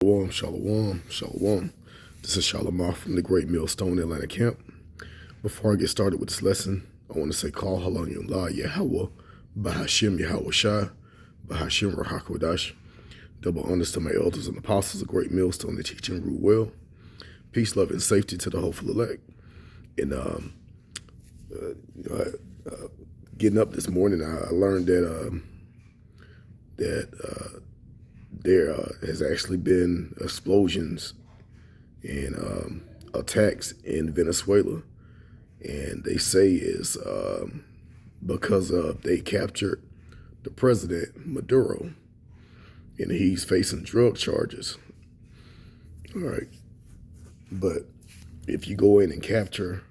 Shalom, shalom, shalom. This is Shalimar from the Great Millstone Atlanta Camp. Before I get started with this lesson, I want to say Call Halon La Yahweh, Bahashim Yahweh Shai, Bahashim Rahakodash. Double honors to my elders and apostles of Great Millstone that teach and rule well. Peace, love, and safety to the hopeful elect. And getting up this morning, I learned that there has actually been explosions and attacks in Venezuela, and they say it's because they captured the president Maduro, and he's facing drug charges. All right, but if you go in and capture,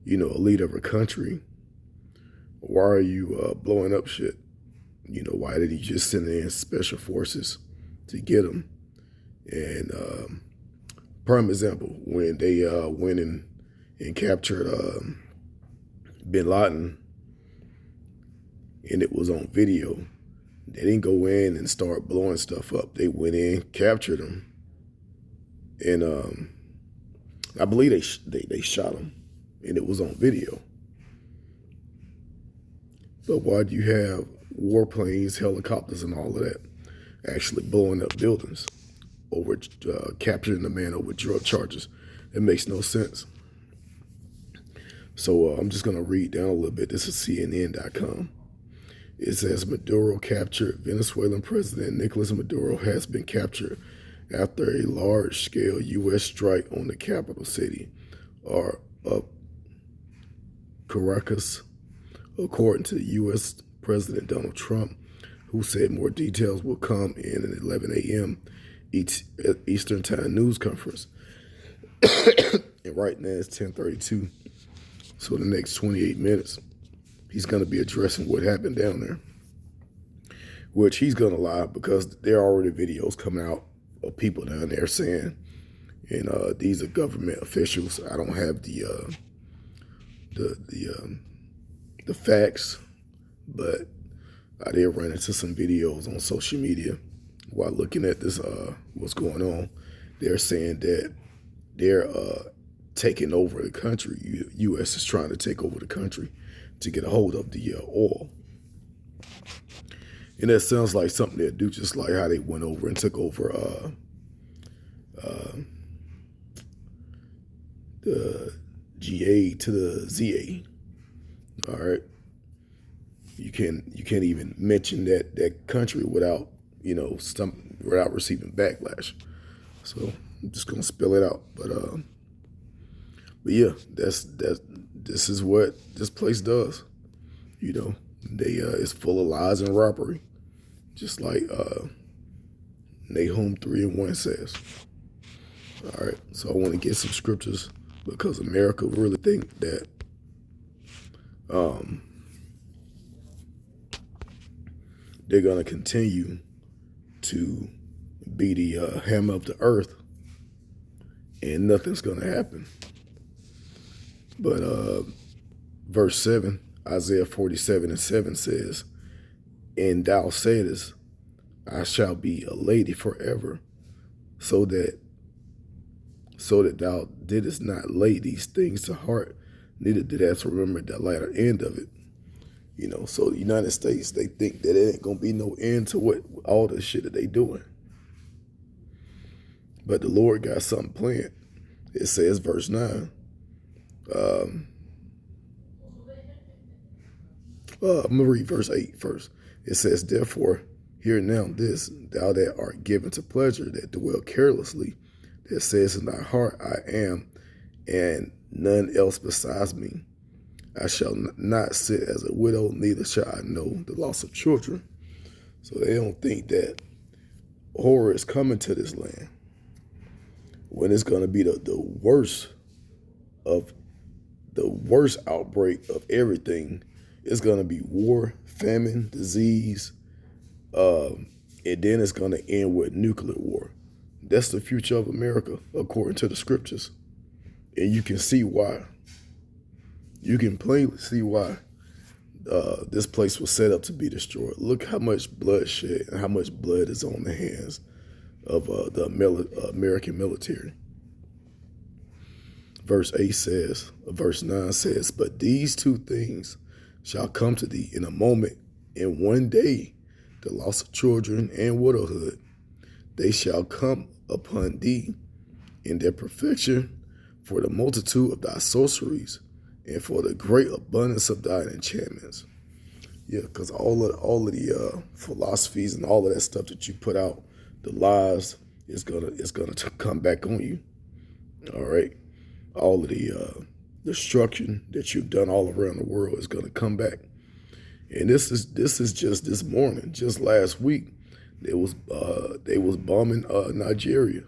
a leader of a country, why are you blowing up shit? Why did he just send in special forces to get him? And prime example, when they went in and captured bin Laden, and it was on video, they didn't go in and start blowing stuff up. They went in, captured him, and I believe they shot him, and it was on video. But why do you have warplanes, helicopters, and all of that actually blowing up buildings over capturing the man over drug charges? It makes no sense. So I'm just going to read down a little bit. This is CNN.com. It says Maduro captured. Venezuelan President Nicolas Maduro has been captured after a large-scale U.S. strike on the capital city of Caracas, according to the U.S. President Donald Trump, who said more details will come in an 11 a.m. Eastern Time news conference. And right now it's 10:32. So in the next 28 minutes, he's going to be addressing what happened down there, which he's going to lie because there are already videos coming out of people down there saying, and these are government officials. I don't have the facts, but I did run into some videos on social media while looking at this, what's going on. They're saying that they're taking over the country. U.S. is trying to take over the country to get a hold of the oil. And that sounds like something they'll do, just like how they went over and took over the GA to the ZA. All right. You can't even mention that country without without receiving backlash. So I'm just gonna spill it out. But yeah, this is what this place does. They it's full of lies and robbery, just like Nahum 3:1 says. All right, so I want to get some scriptures because America really think that they're going to continue to be the hammer of the earth and nothing's going to happen. But verse 7, Isaiah 47:7 says, and thou saidest, I shall be a lady forever, so that thou didst not lay these things to heart, neither did thou remember the latter end of it. So the United States, they think that it ain't gonna be no end to what all the shit that they doing. But the Lord got something planned. It says, verse 9. I'm gonna read verse 8 first. It says, therefore, hear now this, thou that art given to pleasure, that dwell carelessly, that says in thy heart, I am, and none else besides me. I shall not sit as a widow, neither shall I know the loss of children. So they don't think that horror is coming to this land, when it's going to be the worst outbreak of everything. It's going to be war, famine, disease, and then it's going to end with nuclear war. That's the future of America, according to the scriptures. And you can see why. You can plainly see why this place was set up to be destroyed. Look how much bloodshed and how much blood is on the hands of the American military. Verse 9 says, but these two things shall come to thee in a moment, in one day, the loss of children and widowhood. They shall come upon thee in their perfection, for the multitude of thy sorceries, and for the great abundance of thine enchantments. Yeah, because all of the philosophies and all of that stuff that you put out, the lies, is gonna come back on you. All right, all of the destruction that you've done all around the world is gonna come back. And this is just this morning, just last week, they was bombing Nigeria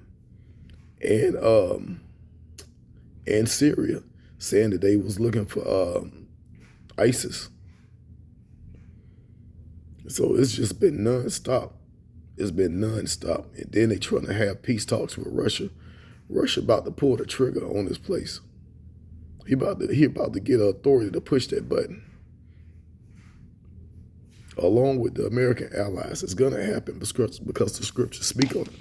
and Syria, saying that they was looking for ISIS. So it's just been nonstop. It's been nonstop. And then they trying to have peace talks with Russia. Russia about to pull the trigger on this place. He about to get authority to push that button. Along with the American allies. It's gonna happen because the scriptures speak on it.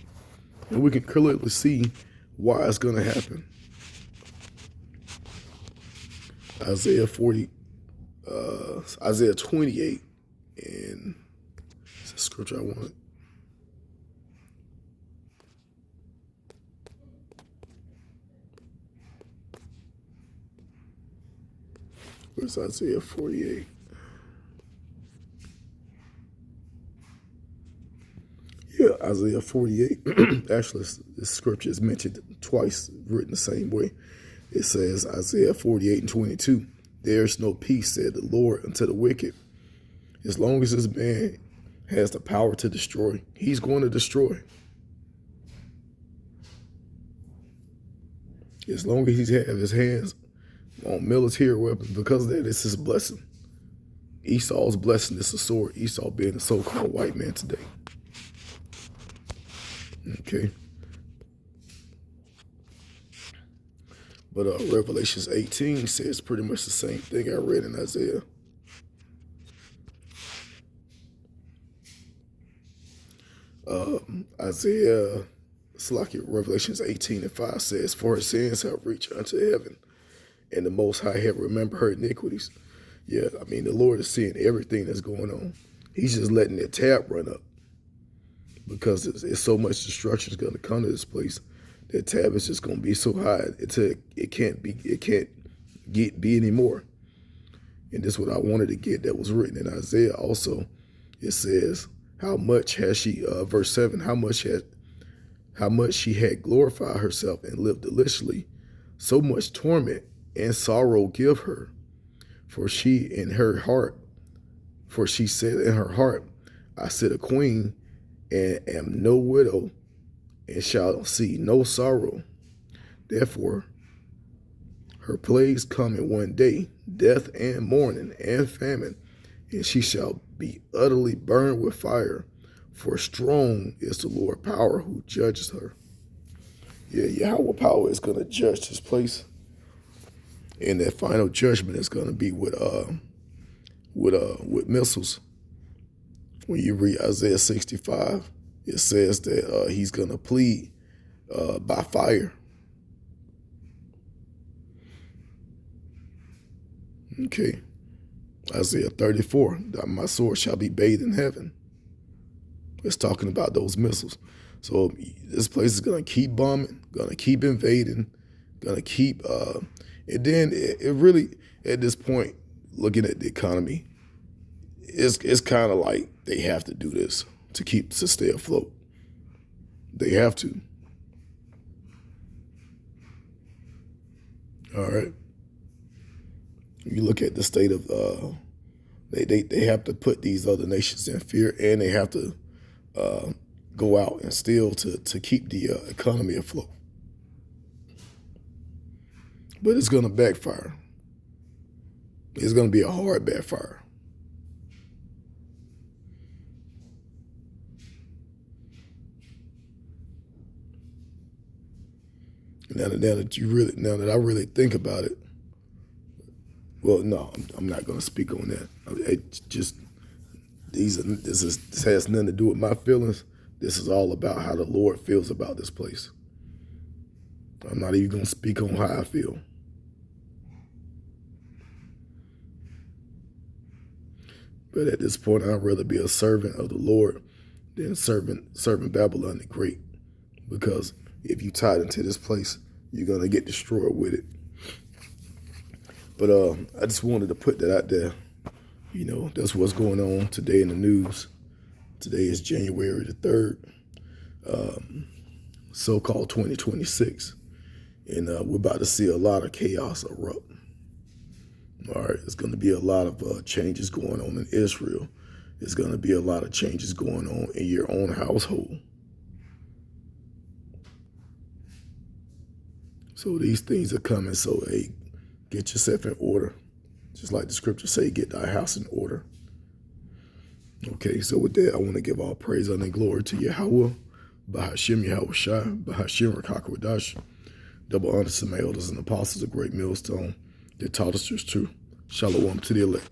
And we can clearly see why it's gonna happen. Isaiah 28, and it's a scripture I wanted. Where's Isaiah 48? Yeah, Isaiah 48. Actually, this scripture is mentioned twice, written the same way. It says, Isaiah 48:22, there is no peace, said the Lord, unto the wicked. As long as this man has the power to destroy, he's going to destroy. As long as he has his hands on military weapons, because of that, it's his blessing. Esau's blessing is a sword. Esau being a so-called white man today. Okay. But Revelations 18 says pretty much the same thing I read in Isaiah. Revelations 18:5 says, for her sins have reached unto heaven, and the Most High have remembered her iniquities. Yeah, I mean, the Lord is seeing everything that's going on. He's just letting that tab run up because it's so much destruction is going to come to this place. That tab is just going to be so high it can't be anymore. And this is what I wanted to get that was written in Isaiah also. It says, how much has she, verse 7, how much she had glorified herself and lived deliciously, so much torment and sorrow give her. For she said in her heart, I sit a queen and am no widow, and shall see no sorrow. Therefore, her plagues come in one day, death and mourning and famine, and she shall be utterly burned with fire. For strong is the Lord power who judges her. Yeah, Yahweh power is going to judge this place. And that final judgment is going to be with missiles. When you read Isaiah 65, it says that he's going to plead by fire. Okay. Isaiah 34, my sword shall be bathed in heaven. It's talking about those missiles. So this place is going to keep bombing, going to keep invading, going to keep, and then it really, at this point, looking at the economy, it's kind of like they have to do this to stay afloat. They have to. All right. You look at the state of, they have to put these other nations in fear, and they have to go out and steal to keep the economy afloat. But it's going to backfire. It's going to be a hard backfire. Now that I really think about it, well, no, I'm not going to speak on that. This has nothing to do with my feelings. This is all about how the Lord feels about this place. I'm not even going to speak on how I feel. But at this point, I'd rather be a servant of the Lord than serving Babylon the Great. Because if you tied into this place, you're going to get destroyed with it. But I just wanted to put that out there. You know, that's what's going on today in the news. Today is January the 3rd, so-called 2026. And we're about to see a lot of chaos erupt. All right, there's going to be a lot of changes going on in Israel. There's going to be a lot of changes going on in your own household. So these things are coming. So, hey, get yourself in order. Just like the scripture say, get thy house in order. Okay, so with that, I want to give all praise, honor, and glory to Yahweh, Bahashim Yahweh Shai, Bahashim Rakakwadash. Double honor to my elders and apostles, a great millstone that taught us just true. Shalom to the elect.